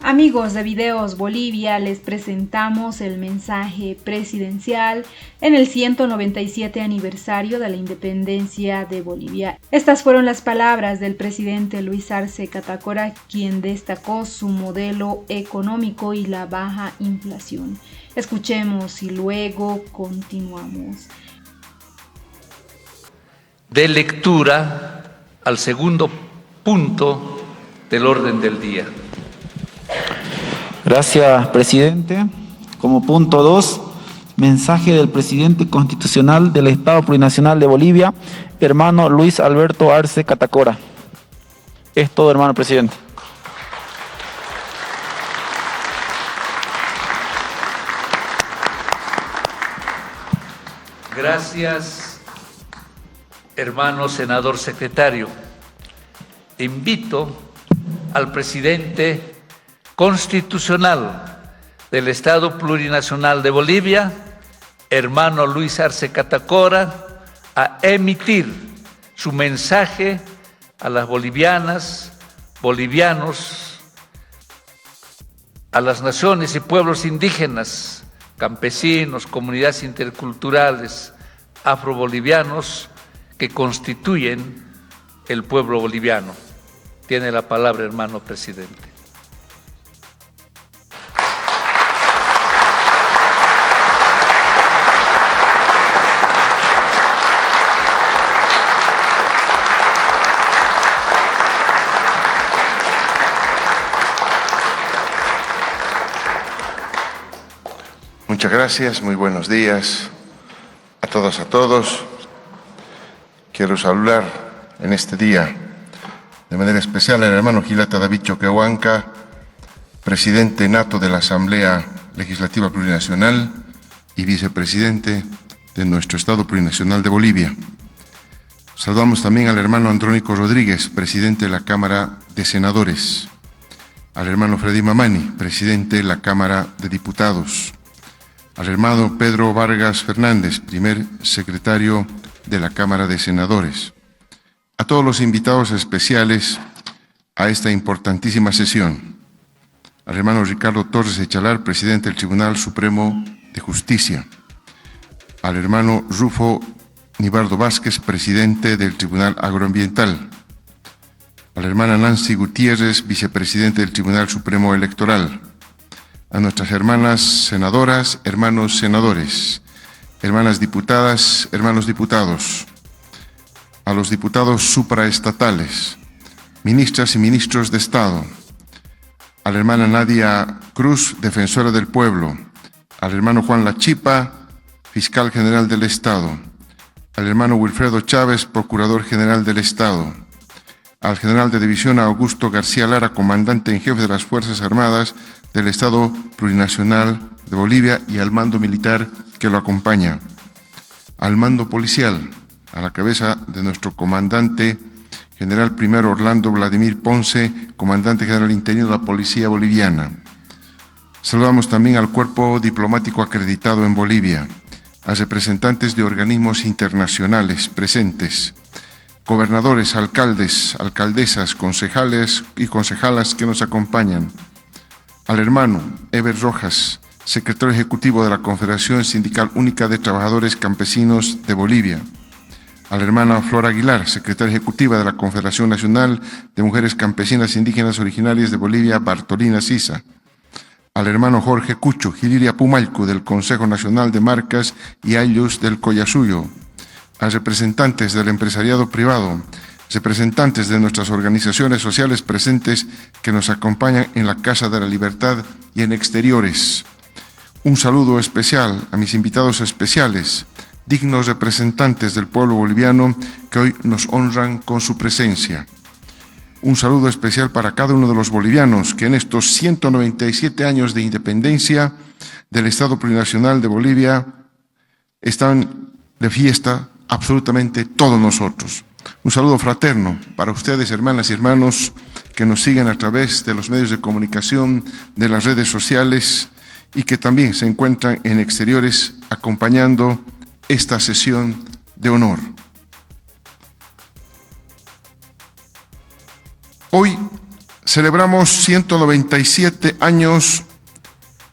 Amigos de Videos Bolivia, les presentamos el mensaje presidencial en el 197 aniversario de la independencia de Bolivia. Estas fueron las palabras del presidente Luis Arce Catacora, quien destacó su modelo económico y la baja inflación. Escuchemos y luego continuamos. De lectura al segundo punto del orden del día. Gracias, presidente. Como punto 2, mensaje del presidente constitucional del Estado Plurinacional de Bolivia, hermano Luis Alberto Arce Catacora. Es todo, hermano presidente. Gracias, hermano senador secretario. Invito al presidente constitucional del Estado Plurinacional de Bolivia, hermano Luis Arce Catacora, a emitir su mensaje a las bolivianas, bolivianos, a las naciones y pueblos indígenas, campesinos, comunidades interculturales, afrobolivianos que constituyen el pueblo boliviano. Tiene la palabra, hermano presidente. Muchas gracias, muy buenos días a todas, a todos. Quiero saludar en este día de manera especial al hermano Gilata David Choquehuanca, presidente nato de la Asamblea Legislativa Plurinacional y vicepresidente de nuestro Estado Plurinacional de Bolivia. Saludamos también al hermano Andrónico Rodríguez, presidente de la Cámara de Senadores, al hermano Freddy Mamani, presidente de la Cámara de Diputados, al hermano Pedro Vargas Fernández, primer secretario de la Cámara de Senadores, a todos los invitados especiales a esta importantísima sesión, al hermano Ricardo Torres Echalar, presidente del Tribunal Supremo de Justicia, al hermano Rufo Nibardo Vázquez, presidente del Tribunal Agroambiental, a la hermana Nancy Gutiérrez, vicepresidente del Tribunal Supremo Electoral, a nuestras hermanas senadoras, hermanos senadores, hermanas diputadas, hermanos diputados, a los diputados supraestatales, ministras y ministros de Estado, a la hermana Nadia Cruz, defensora del pueblo, al hermano Juan Lachipa, fiscal general del Estado, al hermano Wilfredo Chávez, procurador general del Estado, al general de división Augusto García Lara, comandante en jefe de las Fuerzas Armadas del Estado Plurinacional de Bolivia, y al mando militar que lo acompaña, al mando policial, a la cabeza de nuestro comandante general primero Orlando Vladimir Ponce, comandante general interino de la Policía Boliviana. Saludamos también al cuerpo diplomático acreditado en Bolivia, a representantes de organismos internacionales presentes, gobernadores, alcaldes, alcaldesas, concejales y concejalas que nos acompañan, al hermano Eber Rojas, secretario ejecutivo de la Confederación Sindical Única de Trabajadores Campesinos de Bolivia, a la hermana Flor Aguilar, secretaria ejecutiva de la Confederación Nacional de Mujeres Campesinas Indígenas Originarias de Bolivia, Bartolina Sisa, al hermano Jorge Cucho Giliria Pumalcu del Consejo Nacional de Marcas y Ayllus del Collasuyo, a representantes del empresariado privado, representantes de nuestras organizaciones sociales presentes que nos acompañan en la Casa de la Libertad y en exteriores. Un saludo especial a mis invitados especiales, dignos representantes del pueblo boliviano que hoy nos honran con su presencia. Un saludo especial para cada uno de los bolivianos que en estos 197 años de independencia del Estado Plurinacional de Bolivia están de fiesta absolutamente todos nosotros. Un saludo fraterno para ustedes, hermanas y hermanos, que nos siguen a través de los medios de comunicación, de las redes sociales y que también se encuentran en exteriores acompañando esta sesión de honor. Hoy celebramos 197 años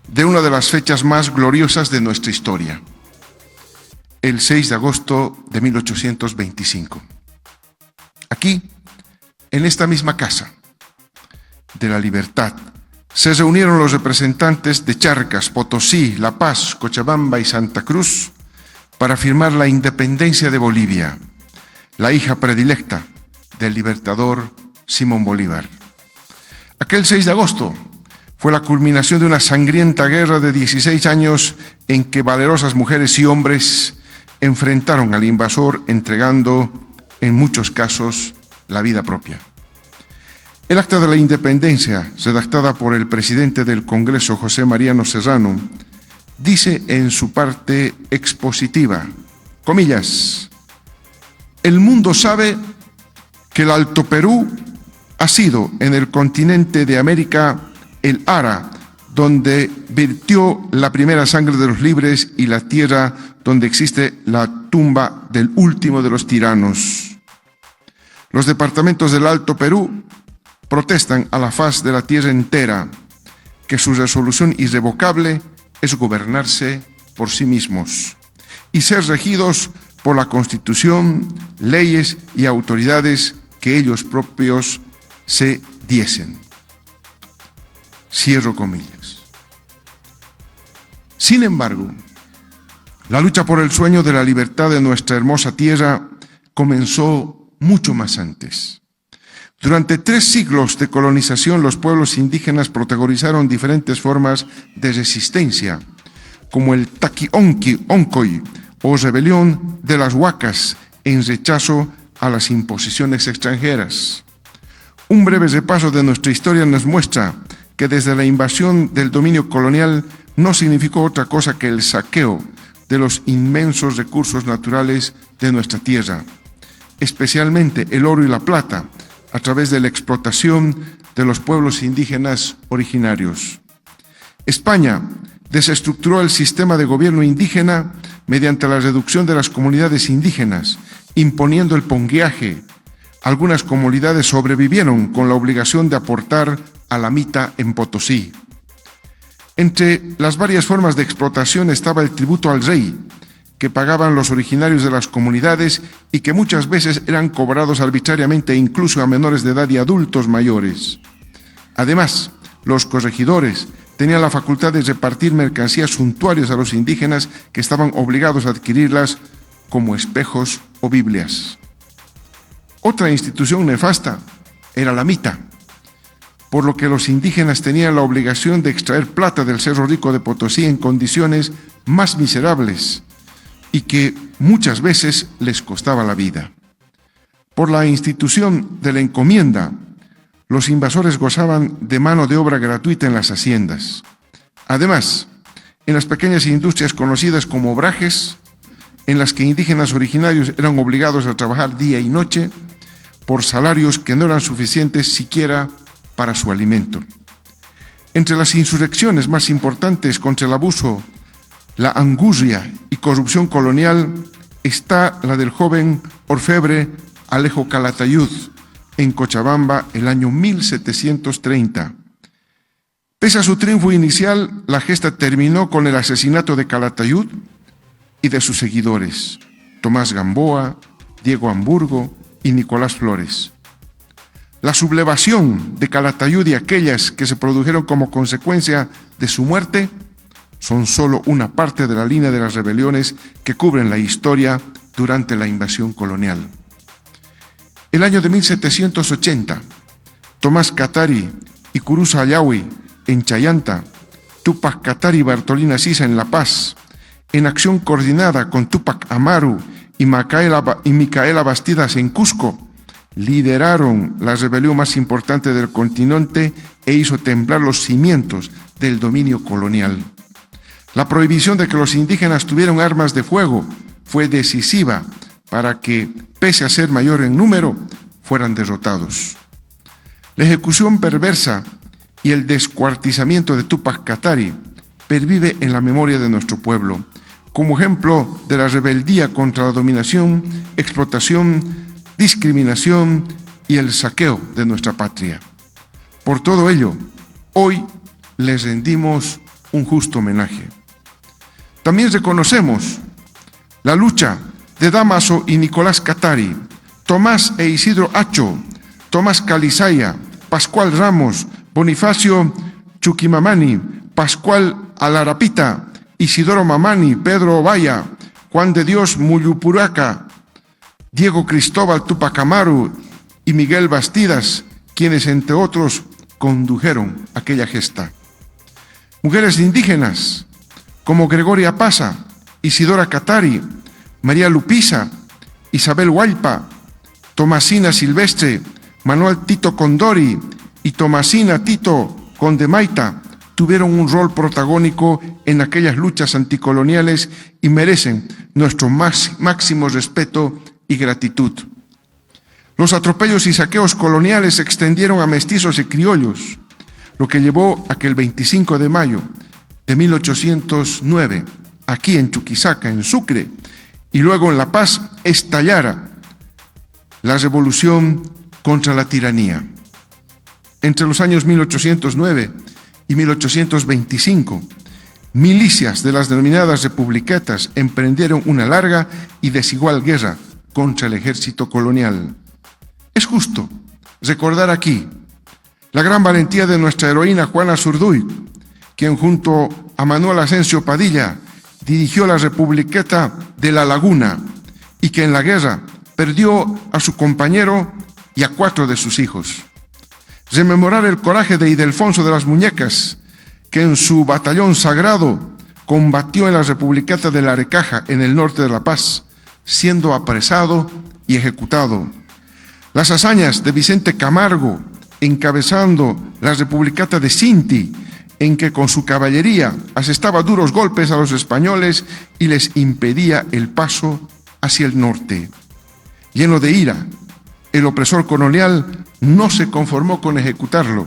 de una de las fechas más gloriosas de nuestra historia, el 6 de agosto de 1825. Aquí, en esta misma Casa de la Libertad, se reunieron los representantes de Charcas, Potosí, La Paz, Cochabamba y Santa Cruz para firmar la independencia de Bolivia, la hija predilecta del libertador Simón Bolívar. Aquel 6 de agosto fue la culminación de una sangrienta guerra de 16 años en que valerosas mujeres y hombres enfrentaron al invasor entregando, en muchos casos, la vida propia. El Acta de la Independencia, redactada por el presidente del Congreso, José Mariano Serrano, dice en su parte expositiva, comillas, el mundo sabe que el Alto Perú ha sido en el continente de América el ara donde vertió la primera sangre de los libres y la tierra donde existe la tumba del último de los tiranos. Los departamentos del Alto Perú protestan a la faz de la tierra entera que su resolución irrevocable es gobernarse por sí mismos y ser regidos por la Constitución, leyes y autoridades que ellos propios se diesen. Cierro comillas. Sin embargo, la lucha por el sueño de la libertad de nuestra hermosa tierra comenzó mucho más antes. Durante 3 siglos de colonización, los pueblos indígenas protagonizaron diferentes formas de resistencia, como el Taquionqui-Oncoy o rebelión de las Huacas en rechazo a las imposiciones extranjeras. Un breve repaso de nuestra historia nos muestra que desde la invasión del dominio colonial no significó otra cosa que el saqueo de los inmensos recursos naturales de nuestra tierra, especialmente el oro y la plata, a través de la explotación de los pueblos indígenas originarios. España desestructuró el sistema de gobierno indígena mediante la reducción de las comunidades indígenas, imponiendo el pongueaje. Algunas comunidades sobrevivieron con la obligación de aportar a la mita en Potosí. Entre las varias formas de explotación estaba el tributo al rey, que pagaban los originarios de las comunidades y que muchas veces eran cobrados arbitrariamente incluso a menores de edad y adultos mayores. Además, los corregidores tenían la facultad de repartir mercancías suntuarias a los indígenas que estaban obligados a adquirirlas como espejos o Biblias. Otra institución nefasta era la mita, por lo que los indígenas tenían la obligación de extraer plata del Cerro Rico de Potosí en condiciones más miserables y que muchas veces les costaba la vida. Por la institución de la encomienda, los invasores gozaban de mano de obra gratuita en las haciendas. Además, en las pequeñas industrias conocidas como obrajes, en las que indígenas originarios eran obligados a trabajar día y noche por salarios que no eran suficientes siquiera para su alimento. Entre las insurrecciones más importantes contra el abuso, la angustia y corrupción colonial está la del joven orfebre Alejo Calatayud en Cochabamba el año 1730. Pese a su triunfo inicial, la gesta terminó con el asesinato de Calatayud y de sus seguidores, Tomás Gamboa, Diego Hamburgo y Nicolás Flores. La sublevación de Calatayud y aquellas que se produjeron como consecuencia de su muerte son solo una parte de la línea de las rebeliones que cubren la historia durante la invasión colonial. El año de 1780, Tomás Catari y Curuza Ayahui en Chayanta, Túpac Katari y Bartolina Sisa en La Paz, en acción coordinada con Túpac Amaru y Micaela Bastidas en Cusco, lideraron la rebelión más importante del continente e hizo temblar los cimientos del dominio colonial. La prohibición de que los indígenas tuvieran armas de fuego fue decisiva para que, pese a ser mayor en número, fueran derrotados. La ejecución perversa y el descuartizamiento de Túpac Katari pervive en la memoria de nuestro pueblo, como ejemplo de la rebeldía contra la dominación, explotación, discriminación y el saqueo de nuestra patria. Por todo ello, hoy les rendimos un justo homenaje. También reconocemos la lucha de Dámaso y Nicolás Catari, Tomás e Isidro Acho, Tomás Calizaya, Pascual Ramos, Bonifacio Chuquimamani, Pascual Alarapita, Isidoro Mamani, Pedro Ovaya, Juan de Dios Muyupuraca, Diego Cristóbal Tupac Amaru y Miguel Bastidas, quienes entre otros condujeron aquella gesta. Mujeres indígenas como Gregoria Pasa, Isidora Catari, María Lupiza, Isabel Hualpa, Tomasina Silvestre, Manuel Tito Condori y Tomasina Tito Condemaita tuvieron un rol protagónico en aquellas luchas anticoloniales y merecen nuestro máximo respeto y gratitud. Los atropellos y saqueos coloniales se extendieron a mestizos y criollos, lo que llevó a que el 25 de mayo de 1809, aquí en Chuquisaca, en Sucre, y luego en La Paz, estallara la revolución contra la tiranía. Entre los años 1809 y 1825, milicias de las denominadas republiquetas emprendieron una larga y desigual guerra contra el ejército colonial. Es justo recordar aquí la gran valentía de nuestra heroína Juana Zurduy, quien junto a Manuel Asensio Padilla dirigió la republiqueta de La Laguna y que en la guerra perdió a su compañero y a 4 de sus hijos. Rememorar el coraje de Ildefonso de las Muñecas, que en su batallón sagrado combatió en la republiqueta de La Arecaja, en el norte de La Paz, siendo apresado y ejecutado. Las hazañas de Vicente Camargo, encabezando la republiqueta de Cinti, en que con su caballería asestaba duros golpes a los españoles y les impedía el paso hacia el norte. Lleno de ira, el opresor colonial no se conformó con ejecutarlo,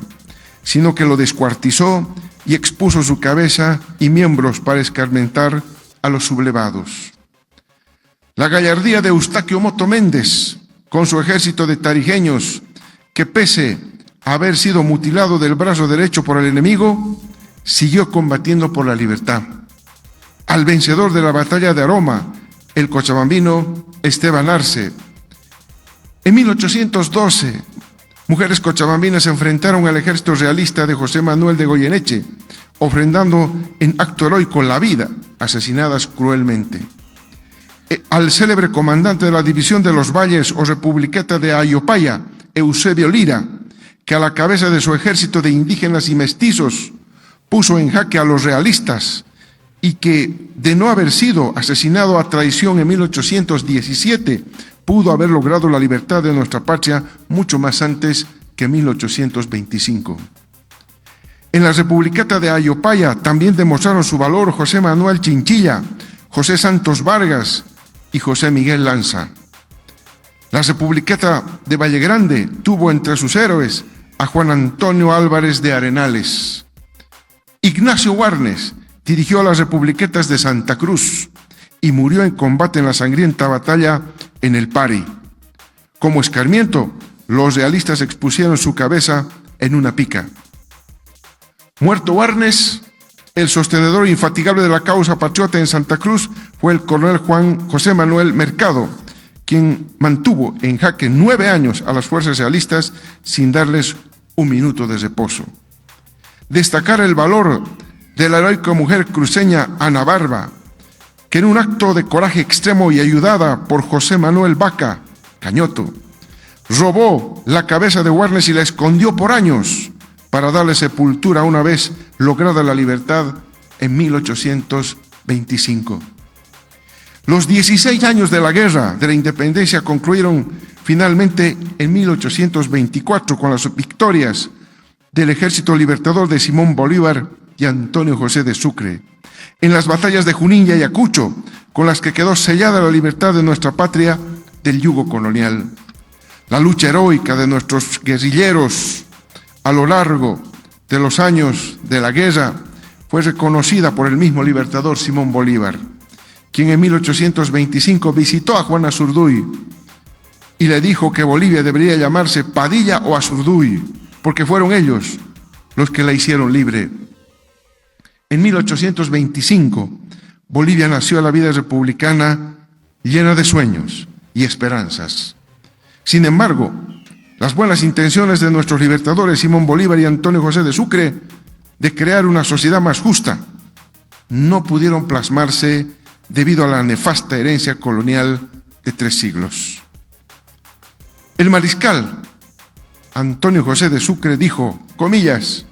sino que lo descuartizó y expuso su cabeza y miembros para escarmentar a los sublevados. La gallardía de Eustaquio Moto Méndez, con su ejército de tarijeños, que pese a haber sido mutilado del brazo derecho por el enemigo, siguió combatiendo por la libertad. Al vencedor de la batalla de Aroma, el cochabambino Esteban Arce. En 1812, mujeres cochabambinas se enfrentaron al ejército realista de José Manuel de Goyeneche, ofrendando en acto heroico la vida, asesinadas cruelmente. Al célebre comandante de la división de los Valles o republiqueta de Ayopaya, Eusebio Lira, que a la cabeza de su ejército de indígenas y mestizos puso en jaque a los realistas y que, de no haber sido asesinado a traición en 1817, pudo haber logrado la libertad de nuestra patria mucho más antes que 1825. En la republiqueta de Ayopaya también demostraron su valor José Manuel Chinchilla, José Santos Vargas y José Miguel Lanza. La republiqueta de Valle Grande tuvo entre sus héroes a Juan Antonio Álvarez de Arenales. Ignacio Warnes dirigió a las republiquetas de Santa Cruz y murió en combate en la sangrienta batalla en el Pari. Como escarmiento, los realistas expusieron su cabeza en una pica. Muerto Warnes, el sostenedor infatigable de la causa patriota en Santa Cruz fue el coronel Juan José Manuel Mercado, quien mantuvo en jaque 9 años a las fuerzas realistas sin darles un minuto de reposo. Destacar el valor de la heroica mujer cruceña Ana Barba, que en un acto de coraje extremo y ayudada por José Manuel Vaca Cañoto, robó la cabeza de Warnes y la escondió por años para darle sepultura una vez lograda la libertad en 1825. Los 16 años de la guerra de la independencia concluyeron finalmente en 1824 con las victorias del Ejército Libertador de Simón Bolívar y Antonio José de Sucre, en las batallas de Junín y Ayacucho, con las que quedó sellada la libertad de nuestra patria del yugo colonial. La lucha heroica de nuestros guerrilleros a lo largo de los años de la guerra fue reconocida por el mismo libertador Simón Bolívar, quien en 1825 visitó a Juana Zurduy y le dijo que Bolivia debería llamarse Padilla o Azurduy, porque fueron ellos los que la hicieron libre. En 1825, Bolivia nació a la vida republicana llena de sueños y esperanzas. Sin embargo, las buenas intenciones de nuestros libertadores Simón Bolívar y Antonio José de Sucre de crear una sociedad más justa no pudieron plasmarse debido a la nefasta herencia colonial de 3 siglos. El mariscal Antonio José de Sucre dijo, comillas,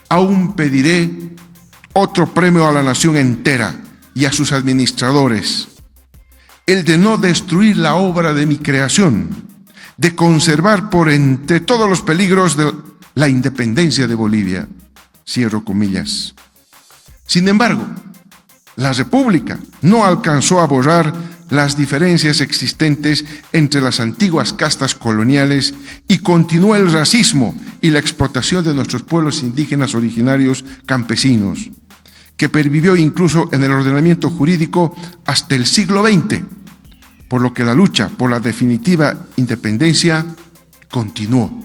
aún pediré otro premio a la nación entera y a sus administradores, el de no destruir la obra de mi creación, de conservar por entre todos los peligros de la independencia de Bolivia. Cierro comillas. Sin embargo, la República no alcanzó a borrar las diferencias existentes entre las antiguas castas coloniales y continuó el racismo y la explotación de nuestros pueblos indígenas originarios campesinos, que pervivió incluso en el ordenamiento jurídico hasta el siglo XX, por lo que la lucha por la definitiva independencia continuó.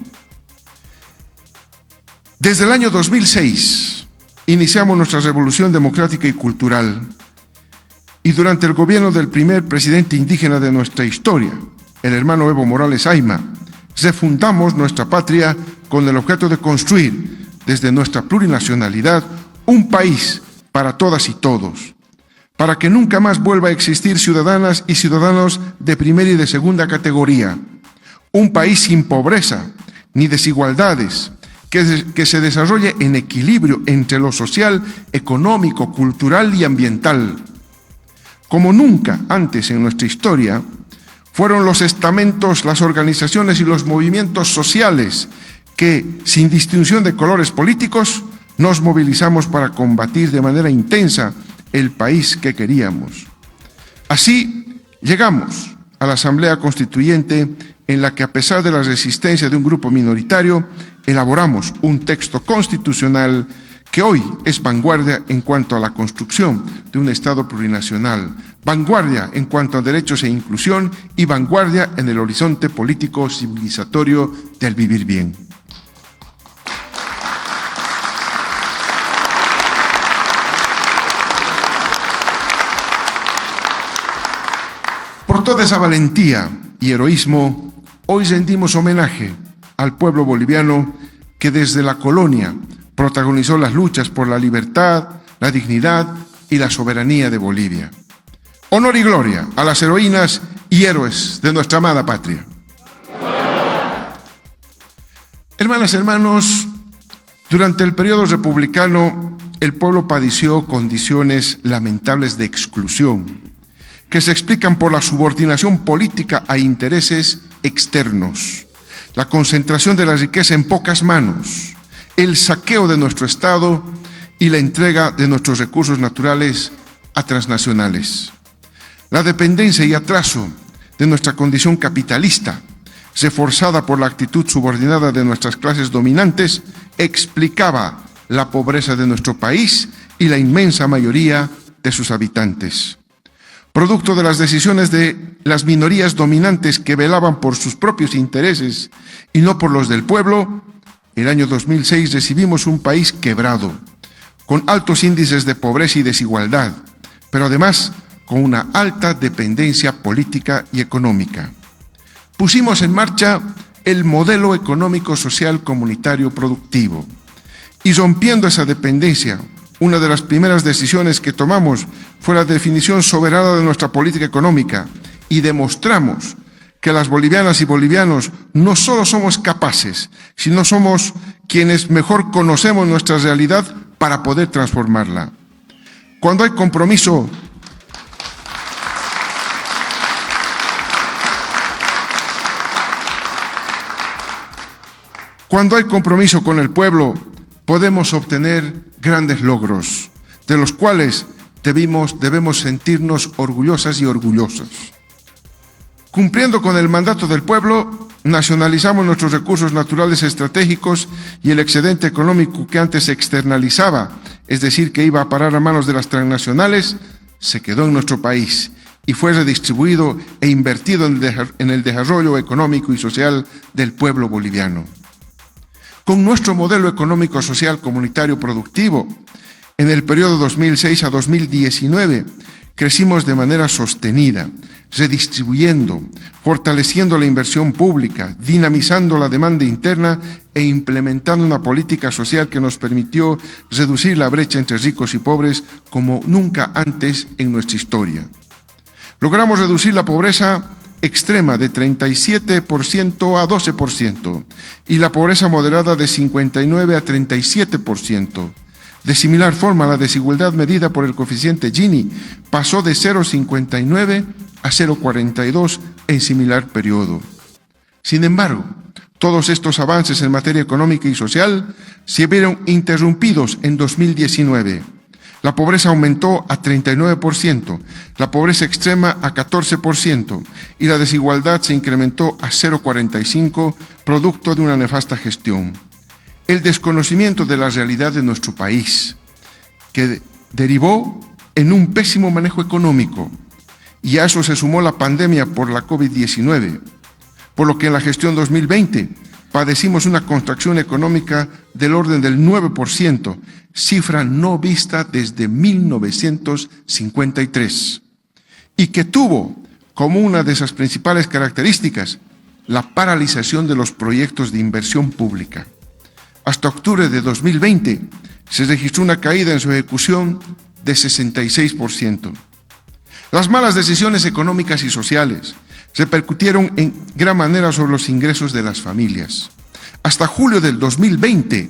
Desde el año 2006 iniciamos nuestra revolución democrática y cultural, y durante el gobierno del primer presidente indígena de nuestra historia, el hermano Evo Morales Ayma, refundamos nuestra patria con el objeto de construir, desde nuestra plurinacionalidad, un país para todas y todos, para que nunca más vuelva a existir ciudadanas y ciudadanos de primera y de segunda categoría, un país sin pobreza ni desigualdades, que se desarrolle en equilibrio entre lo social, económico, cultural y ambiental. Como nunca antes en nuestra historia, fueron los estamentos, las organizaciones y los movimientos sociales que, sin distinción de colores políticos, nos movilizamos para combatir de manera intensa el país que queríamos. Así llegamos a la Asamblea Constituyente, en la que, a pesar de la resistencia de un grupo minoritario, elaboramos un texto constitucional que hoy es vanguardia en cuanto a la construcción de un Estado plurinacional, vanguardia en cuanto a derechos e inclusión y vanguardia en el horizonte político civilizatorio del vivir bien. Por toda esa valentía y heroísmo, hoy rendimos homenaje al pueblo boliviano que desde la colonia protagonizó las luchas por la libertad, la dignidad y la soberanía de Bolivia. Honor y gloria a las heroínas y héroes de nuestra amada patria. Hermanas y hermanos, durante el periodo republicano, el pueblo padeció condiciones lamentables de exclusión, que se explican por la subordinación política a intereses externos, la concentración de la riqueza en pocas manos, el saqueo de nuestro Estado y la entrega de nuestros recursos naturales a transnacionales. La dependencia y atraso de nuestra condición capitalista, reforzada por la actitud subordinada de nuestras clases dominantes, explicaba la pobreza de nuestro país y la inmensa mayoría de sus habitantes. Producto de las decisiones de las minorías dominantes que velaban por sus propios intereses y no por los del pueblo, el año 2006 recibimos un país quebrado, con altos índices de pobreza y desigualdad, pero además con una alta dependencia política y económica. Pusimos en marcha el modelo económico social comunitario productivo y, rompiendo esa dependencia, una de las primeras decisiones que tomamos fue la definición soberana de nuestra política económica, y demostramos que las bolivianas y bolivianos no solo somos capaces, sino somos quienes mejor conocemos nuestra realidad para poder transformarla. Cuando hay compromiso con el pueblo, podemos obtener grandes logros, de los cuales debemos sentirnos orgullosas y orgullosos. Cumpliendo con el mandato del pueblo, nacionalizamos nuestros recursos naturales estratégicos y el excedente económico que antes se externalizaba, es decir, que iba a parar a manos de las transnacionales, se quedó en nuestro país y fue redistribuido e invertido en el desarrollo económico y social del pueblo boliviano. con nuestro modelo económico, social, comunitario, productivo. En el periodo 2006 a 2019 crecimos de manera sostenida, redistribuyendo, fortaleciendo la inversión pública, dinamizando la demanda interna e implementando una política social que nos permitió reducir la brecha entre ricos y pobres como nunca antes en nuestra historia. Logramos reducir la pobreza extrema de 37% a 12% y la pobreza moderada de 59% a 37%. De similar forma, la desigualdad medida por el coeficiente Gini pasó de 0,59 a 0,42 en similar periodo. Sin embargo, todos estos avances en materia económica y social se vieron interrumpidos en 2019. La pobreza aumentó a 39%, la pobreza extrema a 14% y la desigualdad se incrementó a 0,45, producto de una nefasta gestión. El desconocimiento de la realidad de nuestro país, que derivó en un pésimo manejo económico, y a eso se sumó la pandemia por la COVID-19, por lo que en la gestión 2020 padecimos una contracción económica del orden del 9%, cifra no vista desde 1953, y que tuvo como una de esas principales características la paralización de los proyectos de inversión pública. Hasta octubre de 2020 se registró una caída en su ejecución de 66%. Las malas decisiones económicas y sociales repercutieron en gran manera sobre los ingresos de las familias. Hasta julio del 2020,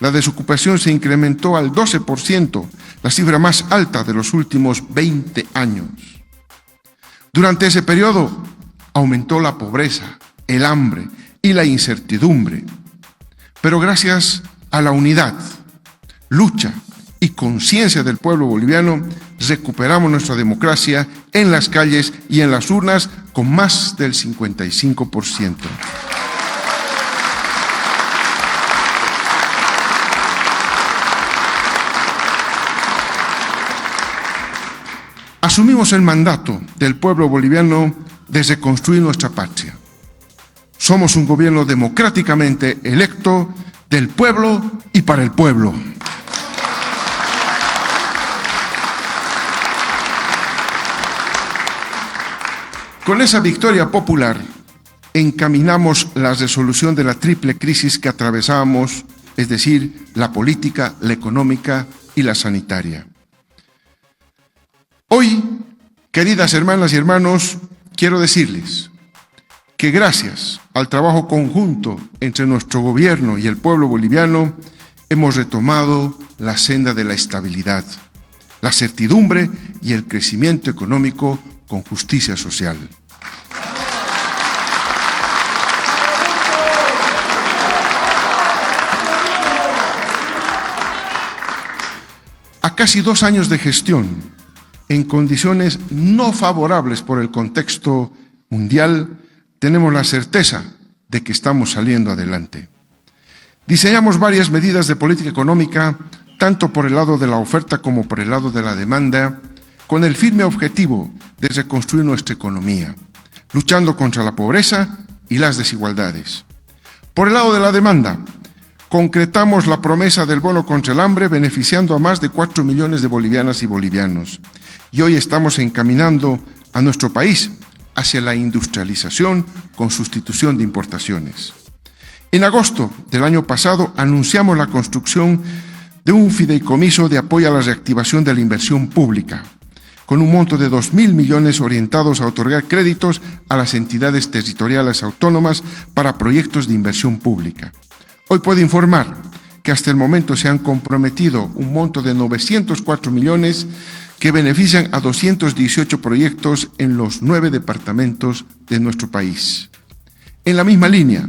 la desocupación se incrementó al 12%, la cifra más alta de los últimos 20 años. Durante ese periodo, aumentó la pobreza, el hambre y la incertidumbre. Pero gracias a la unidad, lucha y conciencia del pueblo boliviano, recuperamos nuestra democracia en las calles y en las urnas con más del 55%. Asumimos el mandato del pueblo boliviano de reconstruir nuestra patria. Somos un gobierno democráticamente electo del pueblo y para el pueblo. Con esa victoria popular encaminamos la resolución de la triple crisis que atravesamos, es decir, la política, la económica y la sanitaria. Hoy, queridas hermanas y hermanos, quiero decirles que gracias al trabajo conjunto entre nuestro gobierno y el pueblo boliviano, hemos retomado la senda de la estabilidad, la certidumbre y el crecimiento económico con justicia social. A casi 2 años de gestión, en condiciones no favorables por el contexto mundial, tenemos la certeza de que estamos saliendo adelante. Diseñamos varias medidas de política económica, tanto por el lado de la oferta como por el lado de la demanda, con el firme objetivo de reconstruir nuestra economía, luchando contra la pobreza y las desigualdades. Por el lado de la demanda, concretamos la promesa del bono contra el hambre, beneficiando a más de 4 millones de bolivianas y bolivianos. Y hoy estamos encaminando a nuestro país hacia la industrialización con sustitución de importaciones. En agosto del año pasado anunciamos la construcción de un fideicomiso de apoyo a la reactivación de la inversión pública, con un monto de 2.000 millones orientados a otorgar créditos a las entidades territoriales autónomas para proyectos de inversión pública. Hoy puedo informar que hasta el momento se han comprometido un monto de 904 millones que benefician a 218 proyectos en los 9 departamentos de nuestro país. En la misma línea,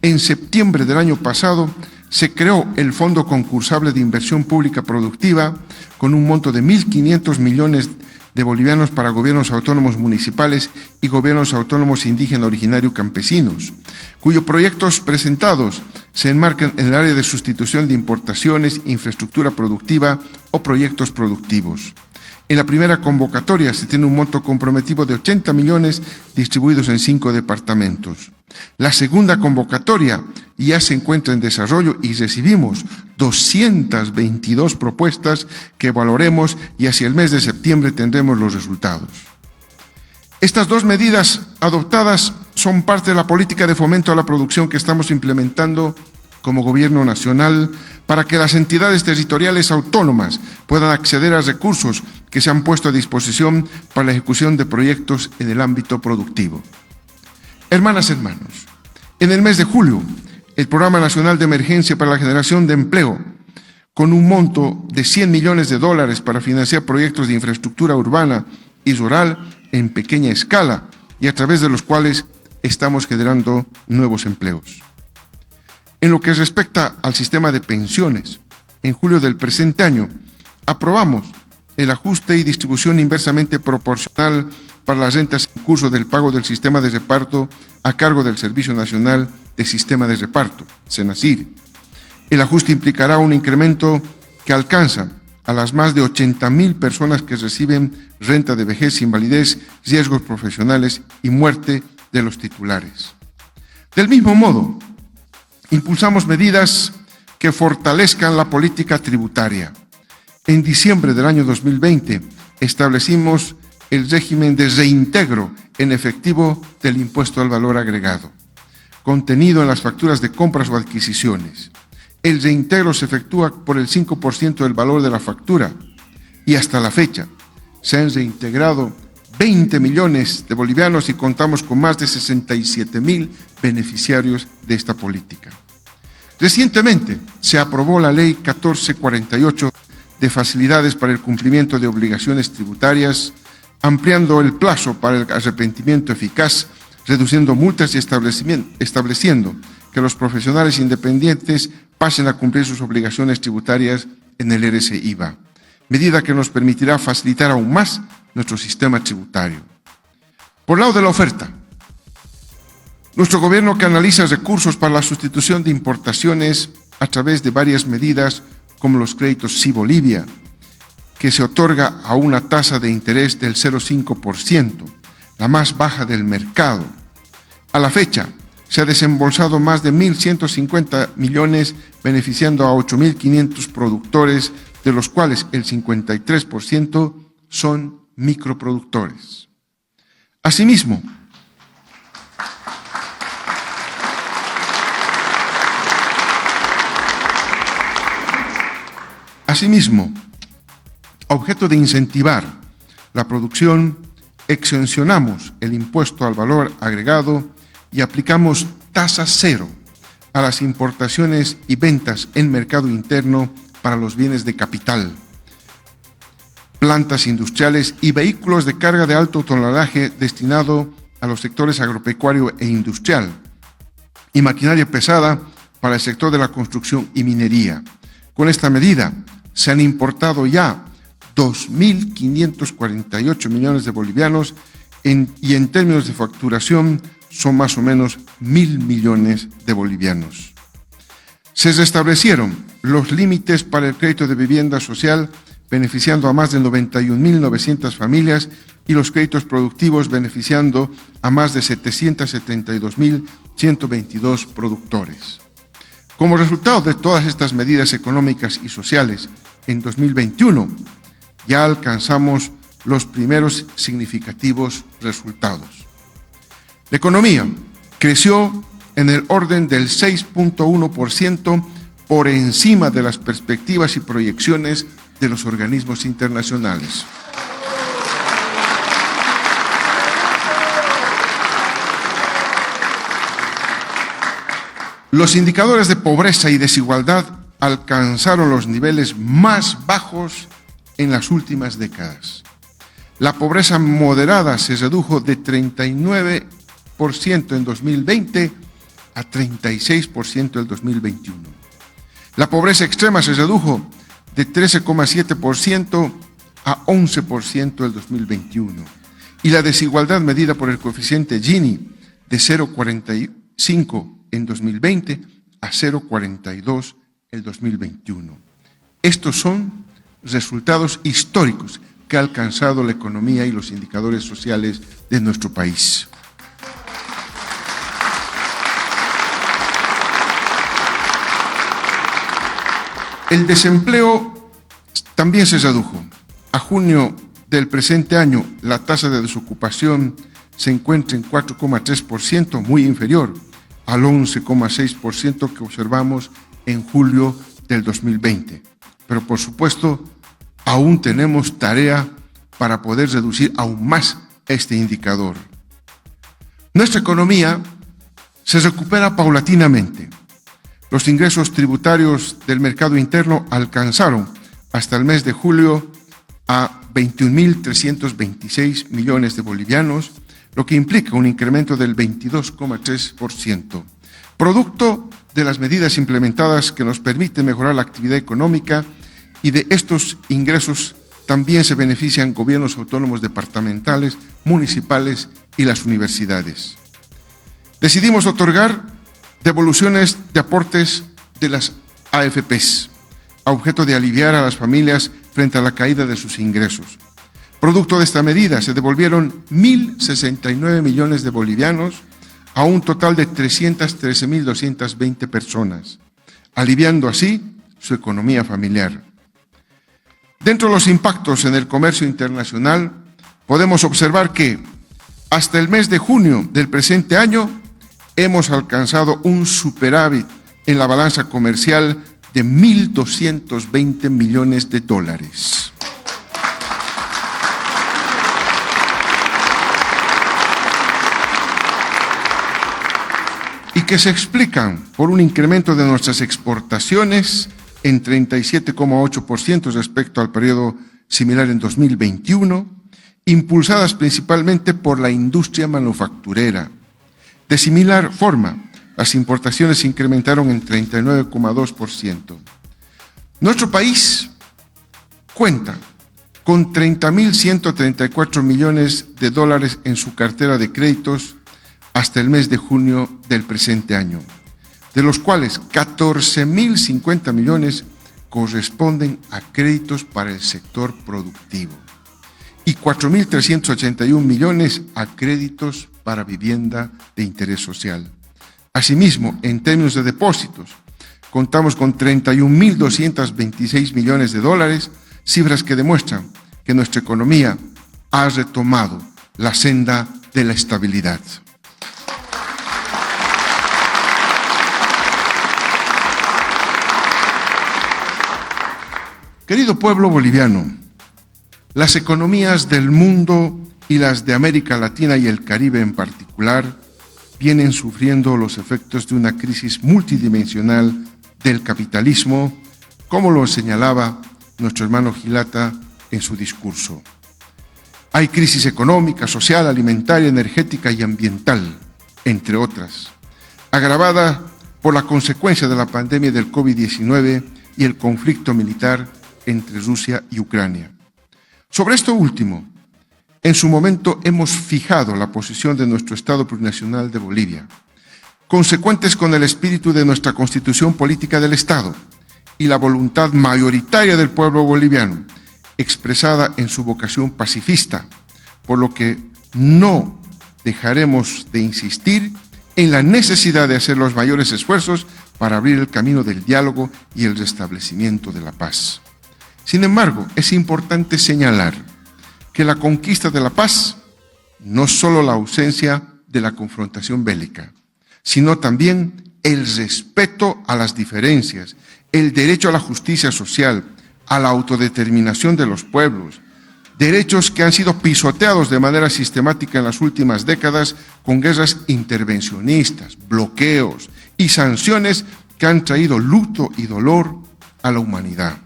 en septiembre del año pasado se creó el Fondo Concursable de Inversión Pública Productiva con un monto de 1.500 millones de bolivianos para gobiernos autónomos municipales y gobiernos autónomos indígena originario campesinos, cuyos proyectos presentados se enmarcan en el área de sustitución de importaciones, infraestructura productiva o proyectos productivos. En la primera convocatoria se tiene un monto comprometido de 80 millones distribuidos en 5 departamentos. La segunda convocatoria ya se encuentra en desarrollo y recibimos 222 propuestas que evaluaremos y hacia el mes de septiembre tendremos los resultados. Estas dos medidas adoptadas son parte de la política de fomento a la producción que estamos implementando como Gobierno Nacional para que las entidades territoriales autónomas puedan acceder a recursos que se han puesto a disposición para la ejecución de proyectos en el ámbito productivo. Hermanas y hermanos, en el mes de julio, el Programa Nacional de Emergencia para la Generación de Empleo, con un monto de $100 millones para financiar proyectos de infraestructura urbana y rural en pequeña escala y a través de los cuales estamos generando nuevos empleos. En lo que respecta al sistema de pensiones, en julio del presente año, aprobamos el ajuste y distribución inversamente proporcional para las rentas en curso del pago del sistema de reparto a cargo del Servicio Nacional de Sistema de Reparto, SENACIR. El ajuste implicará un incremento que alcanza a las más de 80,000 personas que reciben renta de vejez, invalidez, riesgos profesionales y muerte de los titulares. Del mismo modo, impulsamos medidas que fortalezcan la política tributaria. En diciembre del año 2020 establecimos el régimen de reintegro en efectivo del impuesto al valor agregado, contenido en las facturas de compras o adquisiciones. El reintegro se efectúa por el 5% del valor de la factura y hasta la fecha se han reintegrado 20 millones de bolivianos y contamos con más de 67,000 beneficiarios de esta política. Recientemente se aprobó la Ley 1448 de facilidades para el cumplimiento de obligaciones tributarias, ampliando el plazo para el arrepentimiento eficaz, reduciendo multas y estableciendo que los profesionales independientes pasen a cumplir sus obligaciones tributarias en el RC-IVA, medida que nos permitirá facilitar aún más nuestro sistema tributario. Por lado de la oferta, nuestro gobierno canaliza recursos para la sustitución de importaciones a través de varias medidas como los créditos Sí Bolivia, que se otorga a una tasa de interés del 0,5%, la más baja del mercado. A la fecha, se ha desembolsado más de 1.150 millones beneficiando a 8.500 productores, de los cuales el 53% son microproductores. Asimismo, a objeto de incentivar la producción, exencionamos el impuesto al valor agregado y aplicamos tasa cero a las importaciones y ventas en mercado interno para los bienes de capital, plantas industriales y vehículos de carga de alto tonelaje destinado a los sectores agropecuario e industrial y maquinaria pesada para el sector de la construcción y minería. Con esta medida se han importado ya 2.548 millones de bolivianos y en términos de facturación son más o menos 1.000 millones de bolivianos. Se restablecieron los límites para el crédito de vivienda social, beneficiando a más de 91.900 familias y los créditos productivos beneficiando a más de 772.122 productores. Como resultado de todas estas medidas económicas y sociales, en 2021 ya alcanzamos los primeros significativos resultados. La economía creció en el orden del 6,1% por encima de las perspectivas y proyecciones de los organismos internacionales. Los indicadores de pobreza y desigualdad alcanzaron los niveles más bajos en las últimas décadas. La pobreza moderada se redujo de 39% en 2020 a 36% en 2021. La pobreza extrema se redujo de 13,7% a 11% en 2021. Y la desigualdad medida por el coeficiente Gini de 0,45 en 2020 a 0,42 en 2021. Estos son resultados históricos que ha alcanzado la economía y los indicadores sociales de nuestro país. El desempleo también se redujo. A junio del presente año, la tasa de desocupación se encuentra en 4,3%, muy inferior al 11,6% que observamos en julio del 2020. Pero, por supuesto, aún tenemos tarea para poder reducir aún más este indicador. Nuestra economía se recupera paulatinamente. Los ingresos tributarios del mercado interno alcanzaron hasta el mes de julio a 21.326 millones de bolivianos, lo que implica un incremento del 22,3%, producto de las medidas implementadas que nos permiten mejorar la actividad económica, y de estos ingresos también se benefician gobiernos autónomos departamentales, municipales y las universidades. Decidimos otorgar devoluciones de aportes de las AFPs, a objeto de aliviar a las familias frente a la caída de sus ingresos. Producto de esta medida, se devolvieron 1.069 millones de bolivianos a un total de 313.220 personas, aliviando así su economía familiar. Dentro de los impactos en el comercio internacional, podemos observar que hasta el mes de junio del presente año hemos alcanzado un superávit en la balanza comercial de 1.220 millones de dólares. Y que se explican por un incremento de nuestras exportaciones en 37,8% respecto al periodo similar en 2021, impulsadas principalmente por la industria manufacturera. De similar forma, las importaciones se incrementaron en 39,2%. Nuestro país cuenta con 30.134 millones de dólares en su cartera de créditos hasta el mes de junio del presente año, de los cuales 14.050 millones corresponden a créditos para el sector productivo y 4.381 millones a créditos para vivienda de interés social. Asimismo, en términos de depósitos, contamos con 31.226 millones de dólares, cifras que demuestran que nuestra economía ha retomado la senda de la estabilidad. Querido pueblo boliviano, las economías del mundo y las de América Latina y el Caribe en particular vienen sufriendo los efectos de una crisis multidimensional del capitalismo, como lo señalaba nuestro hermano Gilata en su discurso. Hay crisis económica, social, alimentaria, energética y ambiental, entre otras, agravada por la consecuencia de la pandemia del COVID-19 y el conflicto militar entre Rusia y Ucrania. Sobre esto último, en su momento hemos fijado la posición de nuestro Estado Plurinacional de Bolivia, consecuentes con el espíritu de nuestra Constitución Política del Estado y la voluntad mayoritaria del pueblo boliviano, expresada en su vocación pacifista, por lo que no dejaremos de insistir en la necesidad de hacer los mayores esfuerzos para abrir el camino del diálogo y el restablecimiento de la paz. Sin embargo, es importante señalar que la conquista de la paz no es solo la ausencia de la confrontación bélica, sino también el respeto a las diferencias, el derecho a la justicia social, a la autodeterminación de los pueblos, derechos que han sido pisoteados de manera sistemática en las últimas décadas con guerras intervencionistas, bloqueos y sanciones que han traído luto y dolor a la humanidad.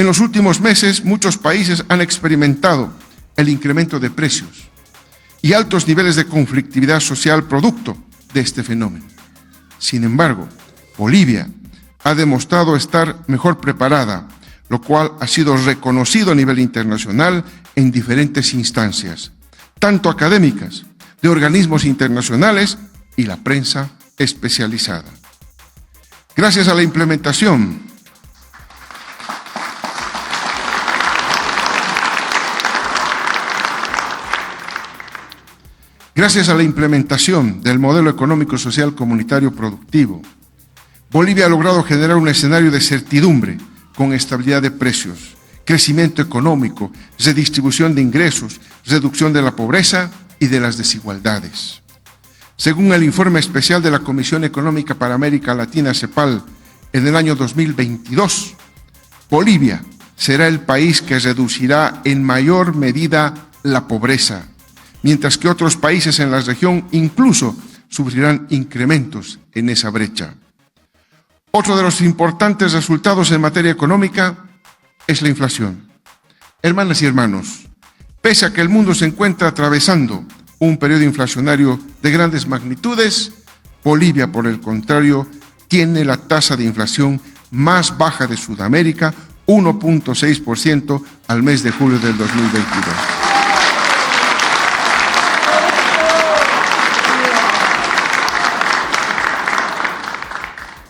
En los últimos meses, muchos países han experimentado el incremento de precios y altos niveles de conflictividad social producto de este fenómeno. Sin embargo, Bolivia ha demostrado estar mejor preparada, lo cual ha sido reconocido a nivel internacional en diferentes instancias, tanto académicas, de organismos internacionales y la prensa especializada. Gracias a la implementación del modelo económico social comunitario productivo, Bolivia ha logrado generar un escenario de certidumbre con estabilidad de precios, crecimiento económico, redistribución de ingresos, reducción de la pobreza y de las desigualdades. Según el informe especial de la Comisión Económica para América Latina, CEPAL, en el año 2022, Bolivia será el país que reducirá en mayor medida la pobreza, mientras que otros países en la región incluso sufrirán incrementos en esa brecha. Otro de los importantes resultados en materia económica es la inflación. Hermanas y hermanos, pese a que el mundo se encuentra atravesando un periodo inflacionario de grandes magnitudes, Bolivia, por el contrario, tiene la tasa de inflación más baja de Sudamérica, 1.6% al mes de julio del 2022.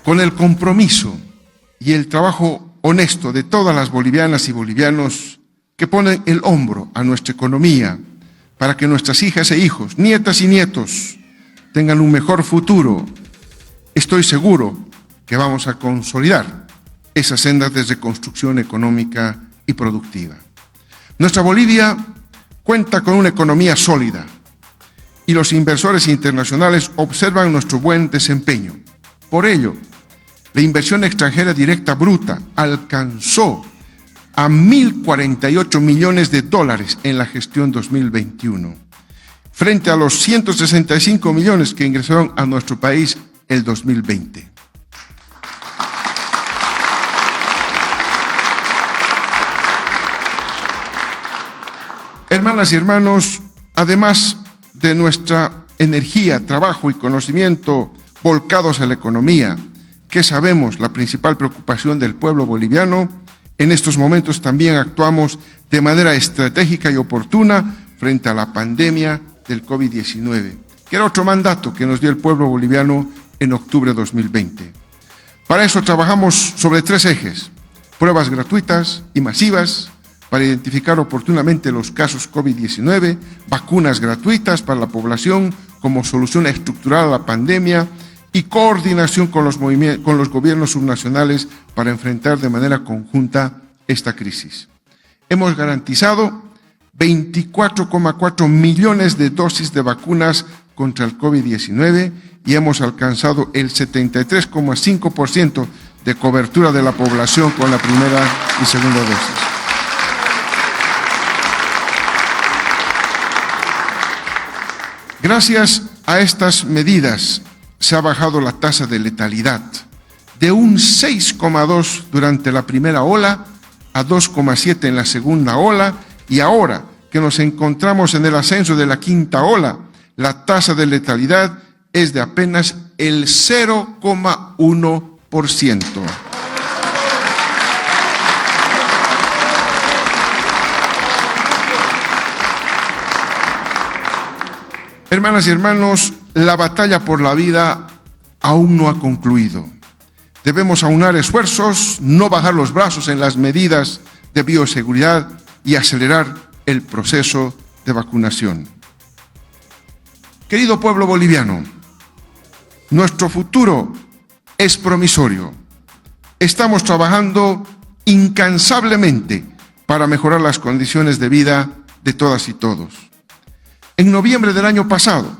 Con el compromiso y el trabajo honesto de todas las bolivianas y bolivianos que ponen el hombro a nuestra economía para que nuestras hijas e hijos, nietas y nietos tengan un mejor futuro, estoy seguro que vamos a consolidar esas sendas de reconstrucción económica y productiva. Nuestra Bolivia cuenta con una economía sólida y los inversores internacionales observan nuestro buen desempeño. Por ello, la inversión extranjera directa bruta alcanzó a 1.048 millones de dólares en la gestión 2021, frente a los 165 millones que ingresaron a nuestro país el 2020. Hermanas y hermanos, además de nuestra energía, trabajo y conocimiento volcados a la economía, que sabemos la principal preocupación del pueblo boliviano, en estos momentos también actuamos de manera estratégica y oportuna frente a la pandemia del COVID-19, que era otro mandato que nos dio el pueblo boliviano en octubre de 2020. Para eso trabajamos sobre 3 ejes: pruebas gratuitas y masivas para identificar oportunamente los casos COVID-19, vacunas gratuitas para la población como solución estructural a la pandemia y coordinación con los gobiernos subnacionales para enfrentar de manera conjunta esta crisis. Hemos garantizado 24,4 millones de dosis de vacunas contra el COVID-19 y hemos alcanzado el 73,5% de cobertura de la población con la primera y segunda dosis. Gracias a estas medidas se ha bajado la tasa de letalidad de un 6,2 durante la primera ola a 2,7 en la segunda ola, y ahora que nos encontramos en el ascenso de la quinta ola, la tasa de letalidad es de apenas el 0,1%. Hermanas y hermanos, la batalla por la vida aún no ha concluido. Debemos aunar esfuerzos, no bajar los brazos en las medidas de bioseguridad y acelerar el proceso de vacunación. Querido pueblo boliviano, nuestro futuro es promisorio. Estamos trabajando incansablemente para mejorar las condiciones de vida de todas y todos. En noviembre del año pasado,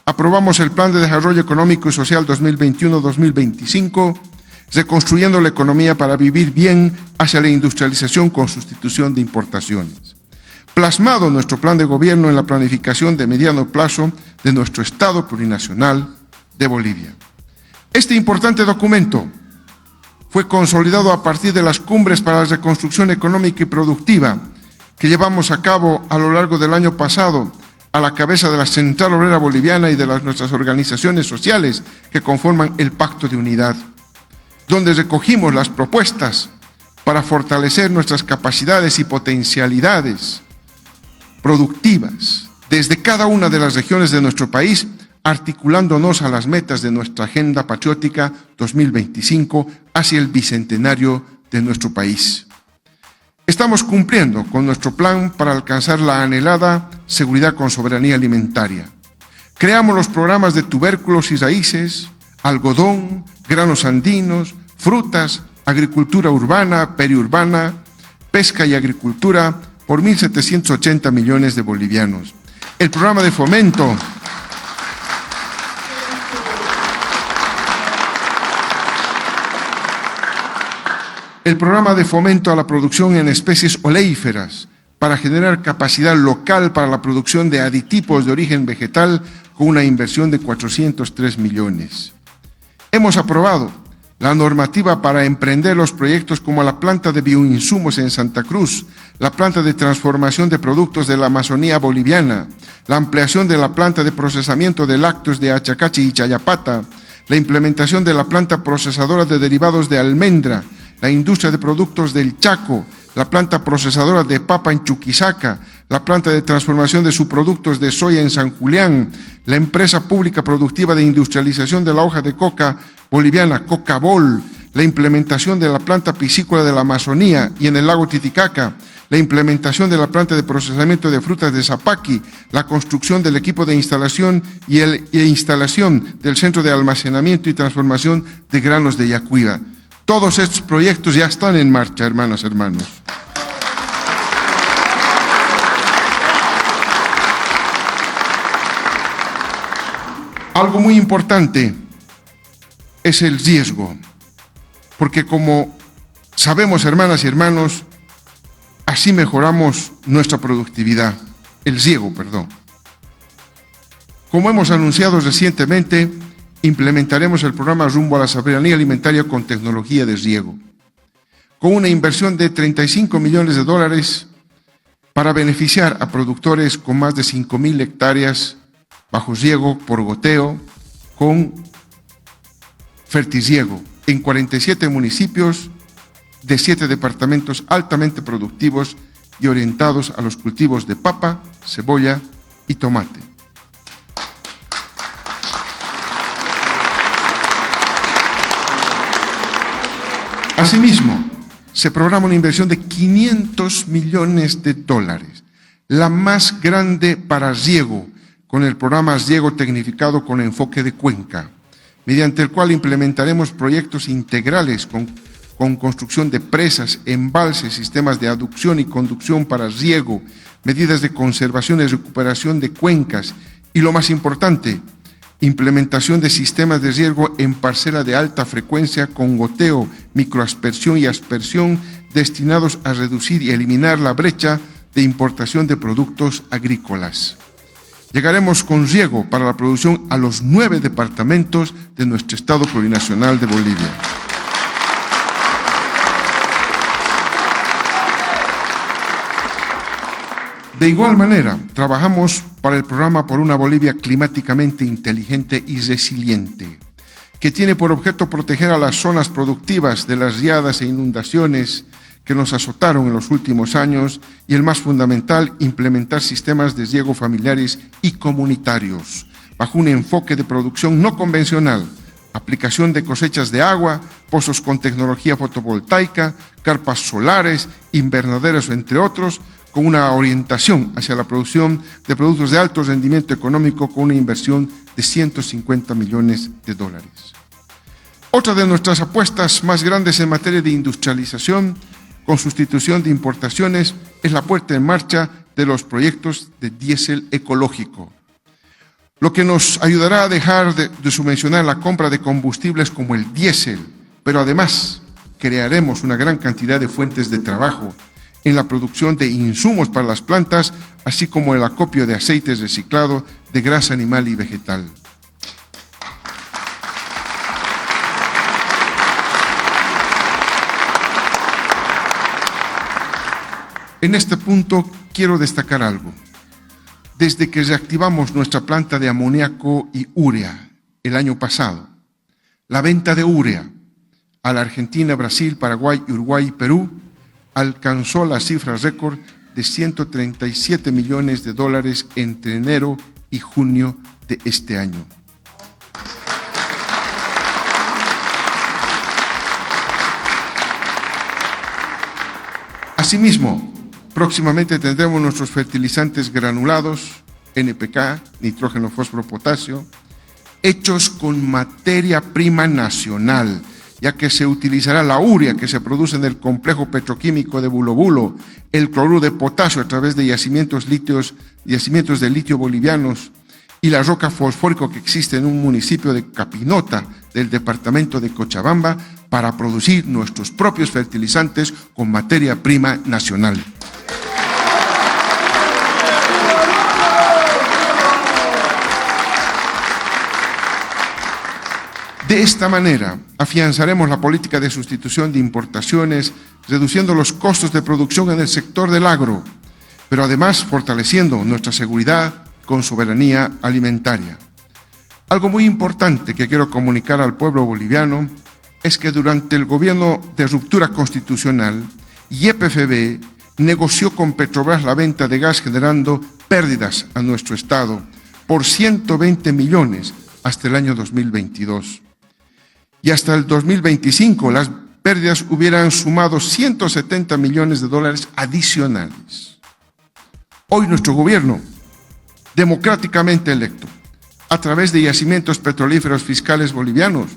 aprobamos el Plan de Desarrollo Económico y Social 2021-2025, reconstruyendo la economía para vivir bien hacia la industrialización con sustitución de importaciones. Plasmado nuestro plan de gobierno en la planificación de mediano plazo de nuestro Estado plurinacional de Bolivia. Este importante documento fue consolidado a partir de las cumbres para la reconstrucción económica y productiva que llevamos a cabo a lo largo del año pasado, a la cabeza de la Central Obrera Boliviana y de nuestras organizaciones sociales que conforman el Pacto de Unidad, donde recogimos las propuestas para fortalecer nuestras capacidades y potencialidades productivas desde cada una de las regiones de nuestro país, articulándonos a las metas de nuestra Agenda Patriótica 2025 hacia el bicentenario de nuestro país. Estamos cumpliendo con nuestro plan para alcanzar la anhelada seguridad con soberanía alimentaria. Creamos los programas de tubérculos y raíces, algodón, granos andinos, frutas, agricultura urbana, periurbana, pesca y agricultura por 1.780 millones de bolivianos. El programa de fomento a la producción en especies oleíferas para generar capacidad local para la producción de aditivos de origen vegetal con una inversión de 403 millones. Hemos aprobado la normativa para emprender los proyectos como la planta de bioinsumos en Santa Cruz, la planta de transformación de productos de la Amazonía boliviana, la ampliación de la planta de procesamiento de lácteos de Achacachi y Chayapata, la implementación de la planta procesadora de derivados de almendra, la industria de productos del Chaco, la planta procesadora de papa en Chuquisaca, la planta de transformación de subproductos de soya en San Julián, la empresa pública productiva de industrialización de la hoja de coca boliviana, Cocabol, la implementación de la planta piscícola de la Amazonía y en el lago Titicaca, la implementación de la planta de procesamiento de frutas de Zapaqui, la construcción del equipo de instalación y instalación del centro de almacenamiento y transformación de granos de Yacuiba. Todos estos proyectos ya están en marcha, hermanas, hermanos. Algo muy importante es el riesgo, porque como sabemos, hermanas y hermanos, así mejoramos nuestra productividad, el riego, perdón. Como hemos anunciado recientemente, implementaremos el programa Rumbo a la Soberanía Alimentaria con tecnología de riego, con una inversión de 35 millones de dólares para beneficiar a productores con más de 5.000 hectáreas bajo riego por goteo con fertirriego en 47 municipios de 7 departamentos altamente productivos y orientados a los cultivos de papa, cebolla y tomate. Asimismo, se programa una inversión de 500 millones de dólares, la más grande para riego, con el programa Riego Tecnificado con enfoque de cuenca, mediante el cual implementaremos proyectos integrales con construcción de presas, embalses, sistemas de aducción y conducción para riego, medidas de conservación y recuperación de cuencas y, lo más importante, implementación de sistemas de riego en parcela de alta frecuencia con goteo, microaspersión y aspersión destinados a reducir y eliminar la brecha de importación de productos agrícolas. Llegaremos con riego para la producción a los 9 departamentos de nuestro Estado plurinacional de Bolivia. De igual manera, trabajamos para el programa Por una Bolivia climáticamente inteligente y resiliente, que tiene por objeto proteger a las zonas productivas de las riadas e inundaciones que nos azotaron en los últimos años y, el más fundamental, implementar sistemas de riego familiares y comunitarios, bajo un enfoque de producción no convencional, aplicación de cosechas de agua, pozos con tecnología fotovoltaica, carpas solares, invernaderos, entre otros, con una orientación hacia la producción de productos de alto rendimiento económico con una inversión de 150 millones de dólares. Otra de nuestras apuestas más grandes en materia de industrialización, con sustitución de importaciones, es la puesta en marcha de los proyectos de diésel ecológico, lo que nos ayudará a dejar de subvencionar la compra de combustibles como el diésel, pero además crearemos una gran cantidad de fuentes de trabajo en la producción de insumos para las plantas, así como el acopio de aceites reciclados de grasa animal y vegetal. En este punto quiero destacar algo. Desde que reactivamos nuestra planta de amoníaco y urea el año pasado, la venta de urea a la Argentina, Brasil, Paraguay, Uruguay y Perú alcanzó la cifra récord de 137 millones de dólares entre enero y junio de este año. Asimismo, próximamente tendremos nuestros fertilizantes granulados, NPK, nitrógeno, fósforo, potasio, hechos con materia prima nacional, ya que se utilizará la urea que se produce en el complejo petroquímico de Bulo Bulo, el cloruro de potasio a través de yacimientos de litio bolivianos y la roca fosfórico que existe en un municipio de Capinota del departamento de Cochabamba para producir nuestros propios fertilizantes con materia prima nacional. De esta manera, afianzaremos la política de sustitución de importaciones, reduciendo los costos de producción en el sector del agro, pero además fortaleciendo nuestra seguridad con soberanía alimentaria. Algo muy importante que quiero comunicar al pueblo boliviano es que durante el gobierno de ruptura constitucional, YPFB negoció con Petrobras la venta de gas generando pérdidas a nuestro Estado por 120 millones hasta el año 2022. Y hasta el 2025 las pérdidas hubieran sumado 170 millones de dólares adicionales. Hoy nuestro gobierno, democráticamente electo, a través de yacimientos petrolíferos fiscales bolivianos,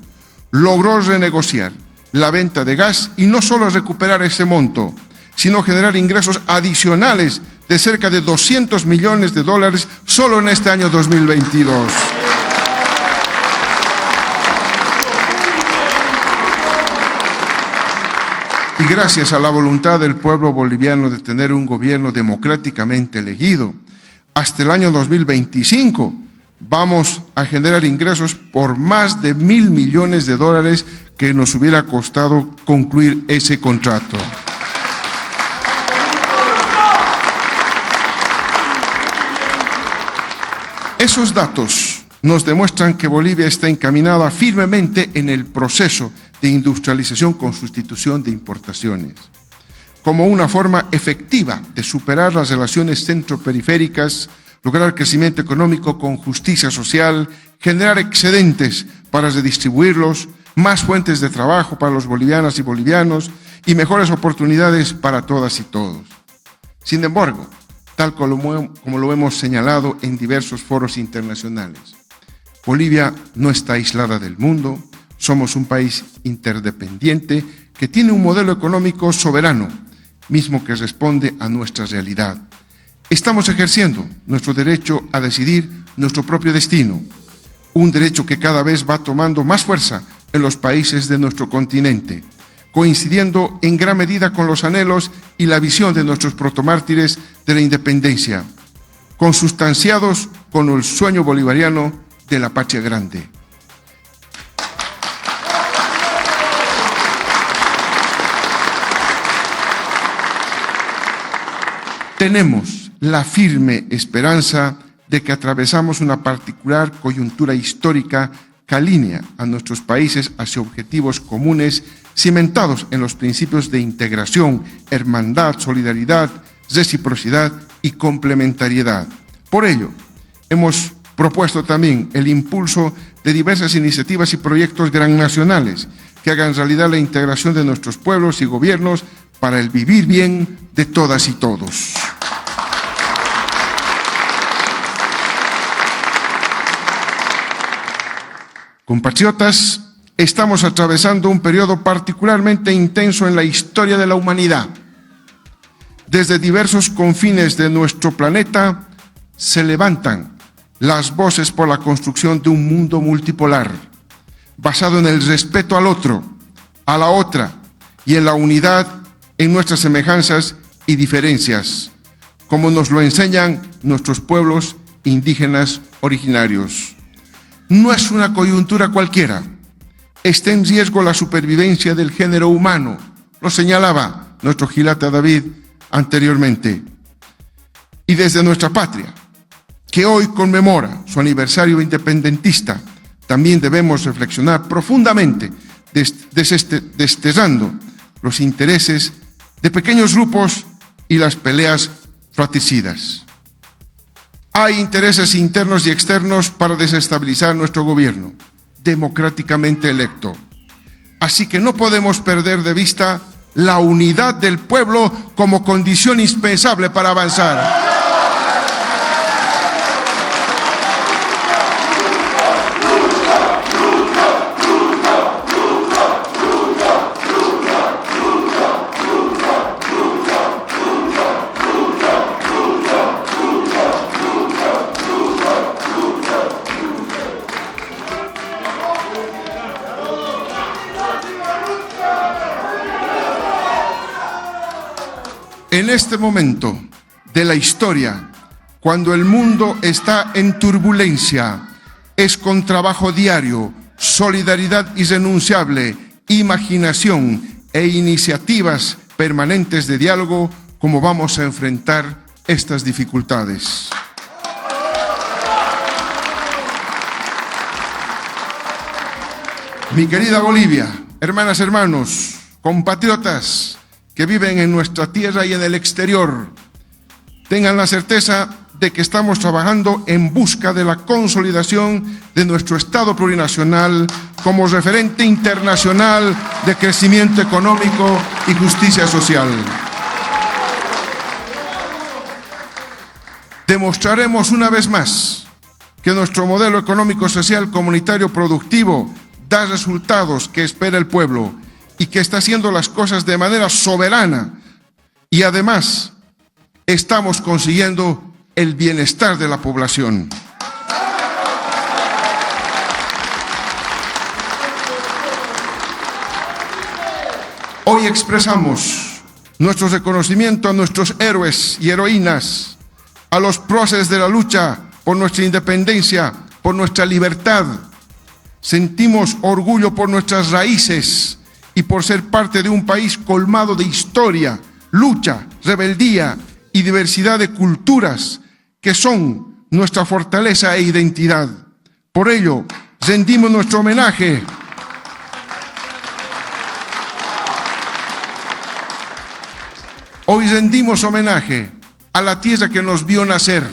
logró renegociar la venta de gas y no solo recuperar ese monto, sino generar ingresos adicionales de cerca de 200 millones de dólares solo en este año 2022. Y gracias a la voluntad del pueblo boliviano de tener un gobierno democráticamente elegido, hasta el año 2025 vamos a generar ingresos por más de 1.000 millones de dólares que nos hubiera costado concluir ese contrato. Esos datos nos demuestran que Bolivia está encaminada firmemente en el proceso de industrialización con sustitución de importaciones, como una forma efectiva de superar las relaciones centroperiféricas, lograr crecimiento económico con justicia social, generar excedentes para redistribuirlos, más fuentes de trabajo para los bolivianas y bolivianos y mejores oportunidades para todas y todos. Sin embargo, tal como lo hemos señalado en diversos foros internacionales, Bolivia no está aislada del mundo, somos un país interdependiente que tiene un modelo económico soberano, mismo que responde a nuestra realidad. Estamos ejerciendo nuestro derecho a decidir nuestro propio destino, un derecho que cada vez va tomando más fuerza en los países de nuestro continente, coincidiendo en gran medida con los anhelos y la visión de nuestros protomártires de la independencia, consustanciados con el sueño bolivariano de la patria grande. Tenemos la firme esperanza de que atravesamos una particular coyuntura histórica que alinea a nuestros países hacia objetivos comunes cimentados en los principios de integración, hermandad, solidaridad, reciprocidad y complementariedad. Por ello, hemos propuesto también el impulso de diversas iniciativas y proyectos transnacionales que hagan realidad la integración de nuestros pueblos y gobiernos para el vivir bien de todas y todos. Compatriotas, estamos atravesando un periodo particularmente intenso en la historia de la humanidad. Desde diversos confines de nuestro planeta se levantan las voces por la construcción de un mundo multipolar, basado en el respeto al otro, a la otra y en la unidad en nuestras semejanzas y diferencias, como nos lo enseñan nuestros pueblos indígenas originarios. No es una coyuntura cualquiera. Está en riesgo la supervivencia del género humano, lo señalaba nuestro Gilata David anteriormente. Y desde nuestra patria, que hoy conmemora su aniversario independentista, también debemos reflexionar profundamente, desterrando los intereses de pequeños grupos y las peleas fratricidas. Hay intereses internos y externos para desestabilizar nuestro gobierno, democráticamente electo. Así que no podemos perder de vista la unidad del pueblo como condición indispensable para avanzar. En este momento de la historia, cuando el mundo está en turbulencia, es con trabajo diario, solidaridad irrenunciable, imaginación e iniciativas permanentes de diálogo como vamos a enfrentar estas dificultades. Mi querida Bolivia, hermanas, hermanos, compatriotas que viven en nuestra tierra y en el exterior, tengan la certeza de que estamos trabajando en busca de la consolidación de nuestro Estado plurinacional como referente internacional de crecimiento económico y justicia social. Demostraremos una vez más que nuestro modelo económico, social, comunitario, productivo da resultados que espera el pueblo y que está haciendo las cosas de manera soberana y además estamos consiguiendo el bienestar de la población. Hoy expresamos nuestro reconocimiento a nuestros héroes y heroínas, a los próceres de la lucha por nuestra independencia, por nuestra libertad. Sentimos orgullo por nuestras raíces y por ser parte de un país colmado de historia, lucha, rebeldía y diversidad de culturas que son nuestra fortaleza e identidad. Por ello, rendimos nuestro homenaje Hoy rendimos homenaje a la tierra que nos vio nacer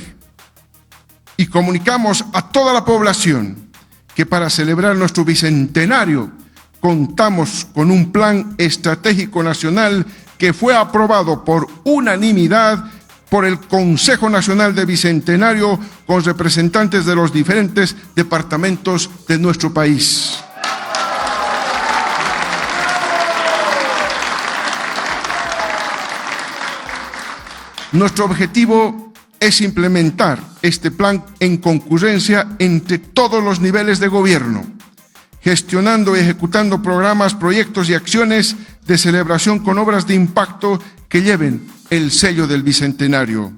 y comunicamos a toda la población que para celebrar nuestro bicentenario contamos con un plan estratégico nacional que fue aprobado por unanimidad por el Consejo Nacional de Bicentenario con representantes de los diferentes departamentos de nuestro país. Nuestro objetivo es implementar este plan en concurrencia entre todos los niveles de gobierno, gestionando y ejecutando programas, proyectos y acciones de celebración con obras de impacto que lleven el sello del Bicentenario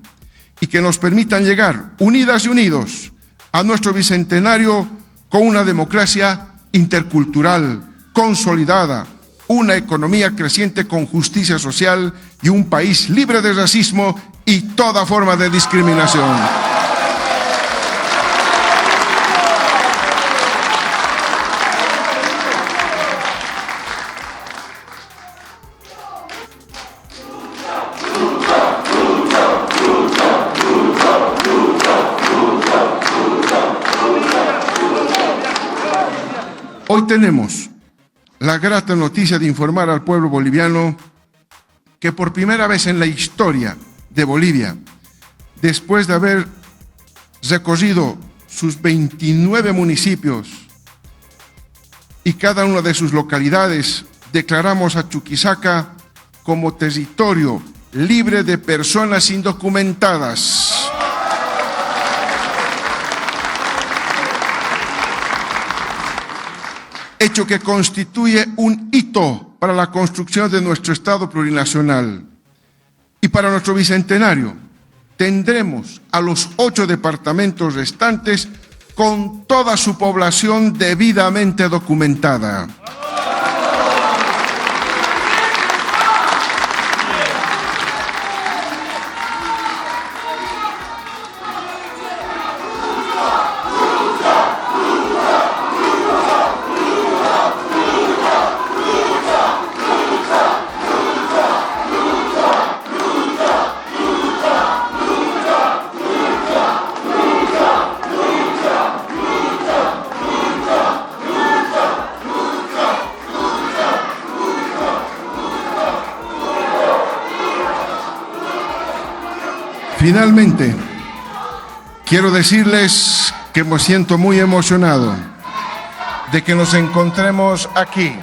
y que nos permitan llegar unidas y unidos a nuestro Bicentenario con una democracia intercultural, consolidada, una economía creciente con justicia social y un país libre de racismo y toda forma de discriminación. Hoy tenemos la grata noticia de informar al pueblo boliviano que por primera vez en la historia de Bolivia, después de haber recorrido sus 29 municipios y cada una de sus localidades, declaramos a Chuquisaca como territorio libre de personas indocumentadas. Hecho que constituye un hito para la construcción de nuestro Estado plurinacional. Y para nuestro bicentenario tendremos a los 8 departamentos restantes con toda su población debidamente documentada. Finalmente, quiero decirles que me siento muy emocionado de que nos encontremos aquí,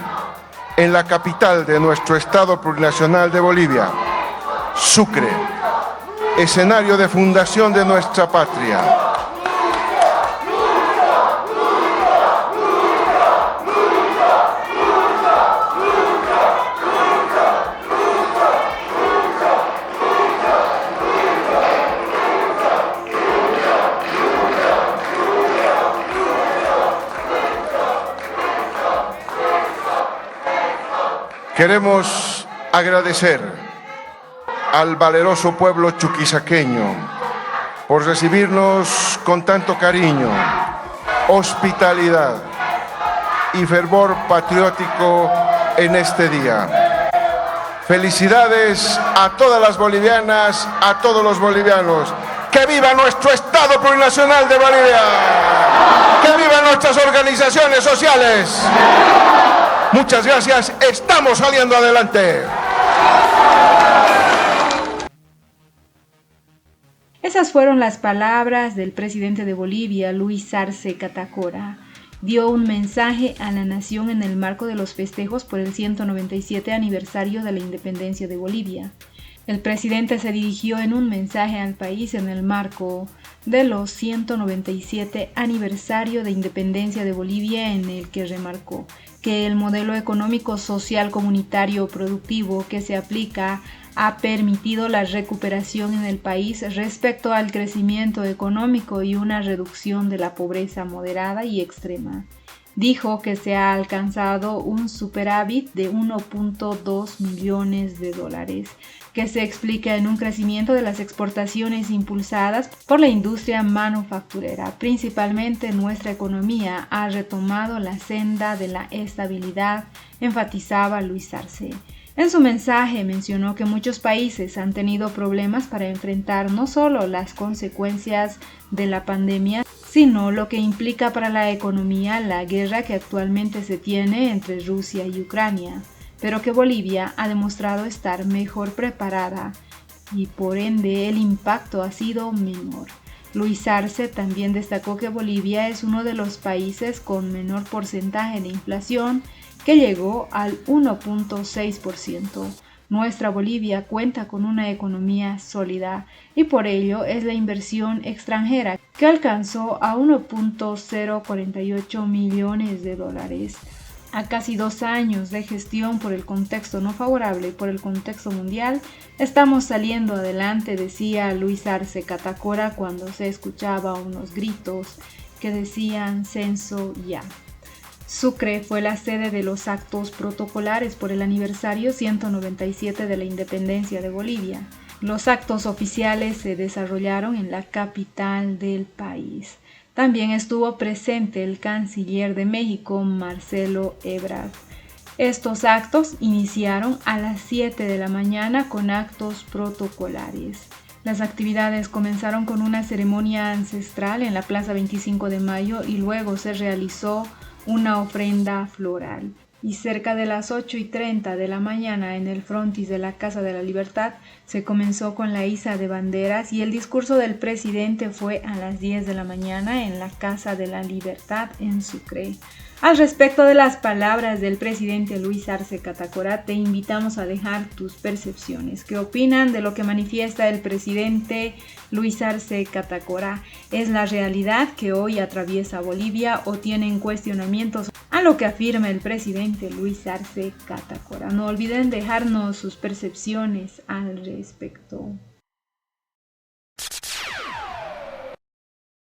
en la capital de nuestro Estado plurinacional de Bolivia, Sucre, escenario de fundación de nuestra patria. Queremos agradecer al valeroso pueblo chuquisaqueño por recibirnos con tanto cariño, hospitalidad y fervor patriótico en este día. Felicidades a todas las bolivianas, a todos los bolivianos. ¡Que viva nuestro Estado Plurinacional de Bolivia! ¡Que vivan nuestras organizaciones sociales! Muchas gracias, estamos saliendo adelante. Esas fueron las palabras del presidente de Bolivia, Luis Arce Catacora. Dio un mensaje a la nación en el marco de los festejos por el 197 aniversario de la independencia de Bolivia. El presidente se dirigió en un mensaje al país en el marco de los 197 aniversario de independencia de Bolivia, en el que remarcó que el modelo económico, social, comunitario, productivo que se aplica ha permitido la recuperación en el país respecto al crecimiento económico y una reducción de la pobreza moderada y extrema. Dijo que se ha alcanzado un superávit de 1.2 millones de dólares, que se explica en un crecimiento de las exportaciones impulsadas por la industria manufacturera. Principalmente nuestra economía ha retomado la senda de la estabilidad, enfatizaba Luis Arce. En su mensaje mencionó que muchos países han tenido problemas para enfrentar no solo las consecuencias de la pandemia, sino lo que implica para la economía la guerra que actualmente se tiene entre Rusia y Ucrania, pero que Bolivia ha demostrado estar mejor preparada y por ende el impacto ha sido menor. Luis Arce también destacó que Bolivia es uno de los países con menor porcentaje de inflación, que llegó al 1.6%. Nuestra Bolivia cuenta con una economía sólida y por ello es la inversión extranjera que alcanzó a 1.048 millones de dólares. A casi 2 años de gestión por el contexto no favorable y por el contexto mundial, estamos saliendo adelante, decía Luis Arce Catacora cuando se escuchaba unos gritos que decían censo ya. Sucre fue la sede de los actos protocolares por el aniversario 197 de la independencia de Bolivia. Los actos oficiales se desarrollaron en la capital del país. También estuvo presente el canciller de México, Marcelo Ebrard. Estos actos iniciaron a las 7 de la mañana con actos protocolares. Las actividades comenzaron con una ceremonia ancestral en la Plaza 25 de Mayo y luego se realizó una ofrenda floral. Y cerca de las 8:30 de la mañana en el frontis de la Casa de la Libertad se comenzó con la iza de banderas y el discurso del presidente fue a las 10 de la mañana en la Casa de la Libertad en Sucre. Al respecto de las palabras del presidente Luis Arce Catacora, te invitamos a dejar tus percepciones. ¿Qué opinan de lo que manifiesta el presidente Luis Arce Catacora? ¿Es la realidad que hoy atraviesa Bolivia o tienen cuestionamientos a lo que afirma el presidente Luis Arce Catacora? No olviden dejarnos sus percepciones al respecto.